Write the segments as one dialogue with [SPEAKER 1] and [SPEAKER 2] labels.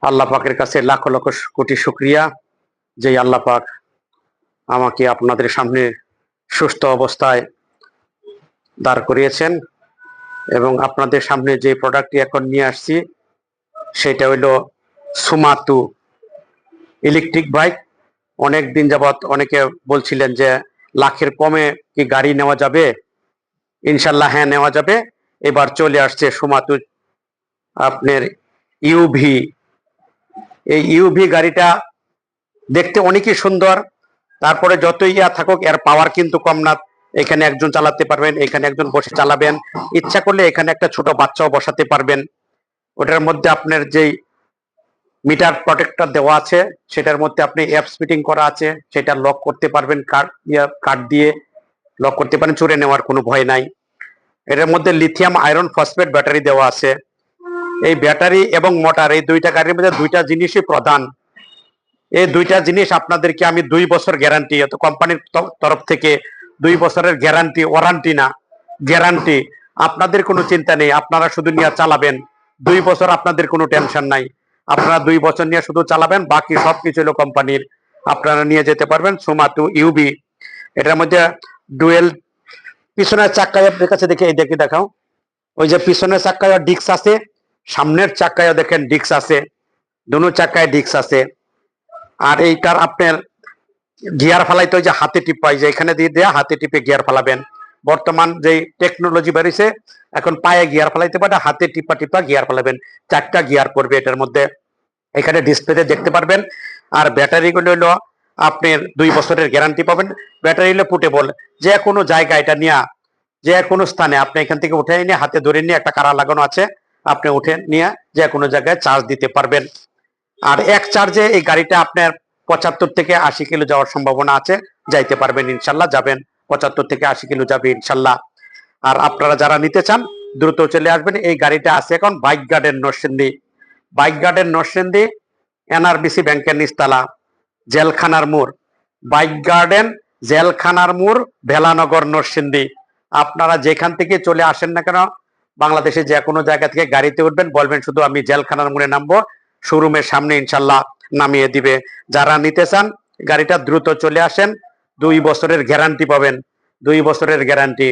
[SPEAKER 1] আল্লাহ পাকের কাছে লাখ লক্ষ কোটি শুকরিয়া যে আল্লাহ পাক আমাকে আপনাদের সামনে সুস্থ অবস্থায় দাঁড় করিয়েছেন এবং আপনাদের সামনে যে প্রোডাক্টটি এখন নিয়ে আসছি সেটা হলো সুমাতু ইলেকট্রিক বাইক। অনেক দিন যাবৎ অনেকে বলছিলেন যে লাখের কমে কি গাড়ি নেওয়া যাবে? ইনশাল্লাহ হ্যাঁ, নেওয়া যাবে। এবার চলে আসছে সুমাতু আপনার ইউভি। এই ইউভি গাড়িটা দেখতে অনেকই সুন্দর, তারপরে যতই ইয়া থাকুক এর পাওয়ার কিন্তু কম না। এখানে একজন চালাতে পারবেন, এখানে একজন বসে চালাবেন, ইচ্ছা করলে এখানে একটা ছোট বাচ্চাও বসাতে পারবেন। ওটার মধ্যে আপনার যেই মিটার প্রটেক্টর দেওয়া আছে সেটার মধ্যে আপনি অ্যাপস ফিটিং করা আছে, সেটা লক করতে পারবেন, কার্ড দিয়ে লক করতে পারেন, চুরে নেওয়ার কোনো ভয় নাই। এটার মধ্যে লিথিয়াম আয়রন ফসফেট ব্যাটারি দেওয়া আছে। এই ব্যাটারি এবং মোটর এই দুইটা গাড়ির মধ্যে দুইটা জিনিসই প্রধান। এই দুইটা জিনিস আপনাদেরকে আমি 2 বছর গ্যারান্টি, এত কোম্পানির তরফ থেকে 2 বছরের গ্যারান্টি, ওয়ারান্টি না, গ্যারান্টি। আপনাদের কোনো চিন্তা নেই, আপনারা শুধু নিয়ে চালাবেন। 2 বছর আপনাদের কোনো টেনশন নাই, আপনারা 2 বছর নিয়ে শুধু চালাবেন, বাকি সবকিছু হলো কোম্পানির। আপনারা নিয়ে যেতে পারবেন সুমাতু ইউবি। এটার মধ্যে ডুয়েল পিছনের চাক্কায় আপনার কাছে দেখে এই দেখে দেখাও, ওই যে পিছনের চাক্কায় ডিক্স আছে, সামনের চাক্কায় দেখেন ডিক্স আছে, দুনো চাক্কায় ডিক্স আছে। আর এইটার আপনার গিয়ার ফালাইতে ওই যে হাতে টিপাই, যে এখানে দিয়ে দেয়া হাতে টিপে গিয়ার ফালাবেন। বর্তমান যে টেকনোলজি বেরিয়েছে এখন পায়ে গিয়ার ফালাইতে পারে, হাতে টিপা টিপা গিয়ার ফালাবেন। 4টা গিয়ার করবে এটার মধ্যে, এখানে ডিসপ্লেতে দেখতে পারবেন। আর ব্যাটারি গুলো হলো আপনার 2 বছরের গ্যারান্টি পাবেন। ব্যাটারি হলো পুটেবল, যে কোনো জায়গায় এটা নিয়ে, যে কোনো স্থানে আপনি এখান থেকে উঠে নিয়ে হাতে ধরে নিয়ে, একটা কারা লাগানো আছে, আপনি উঠে নিয়ে যে কোনো জায়গায় চার্জ দিতে পারবেন। আর এক চার্জে এই গাড়িটা আপনার 75 থেকে 80 কিলো যাওয়ার সম্ভাবনা আছে, যাইতে পারবেন ইনশাল্লাহ, যাবেন 75 থেকে 80 কিলো যাবে ইনশাল্লাহ। আর আপনারা যারা নিতে চান দ্রুত চলে আসবেন। এই গাড়িটা আছে এখন bike garden Narsingdi, bike garden Narsingdi, NRBC ব্যাংকের নিচতলা, জেলখানার মোড়, বাইক গার্ডেন জেলখানার মোড়, ভেলানগর নরসিংদী। আপনারা যেখান থেকে চলে আসেন না কেন, বাংলাদেশে যে কোনো জায়গা থেকে গাড়িতে উঠবেন, বলবেন শুধু আমি জেলখানার মোড়ে নামবো, শোরুমের সামনে ইনশাল্লাহ নামিয়ে দিবে। যারা নিতে চান গাড়িটা দ্রুত চলে আসেন, 2 বছরের গ্যারান্টি পাবেন, 2 বছরের গ্যারান্টি।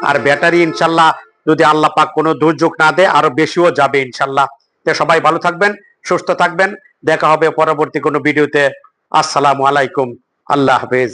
[SPEAKER 1] আর ব্যাটারি ইনশাল্লাহ যদি আল্লাহ পাক কোনো দুর্যোগ না দেয় আরো বেশিও যাবে ইনশাল্লাহ। তো সবাই ভালো থাকবেন, সুস্থ থাকবেন, দেখা হবে পরবর্তী কোনো ভিডিওতে। আসসালামু আলাইকুম, আল্লাহ হাফেজ।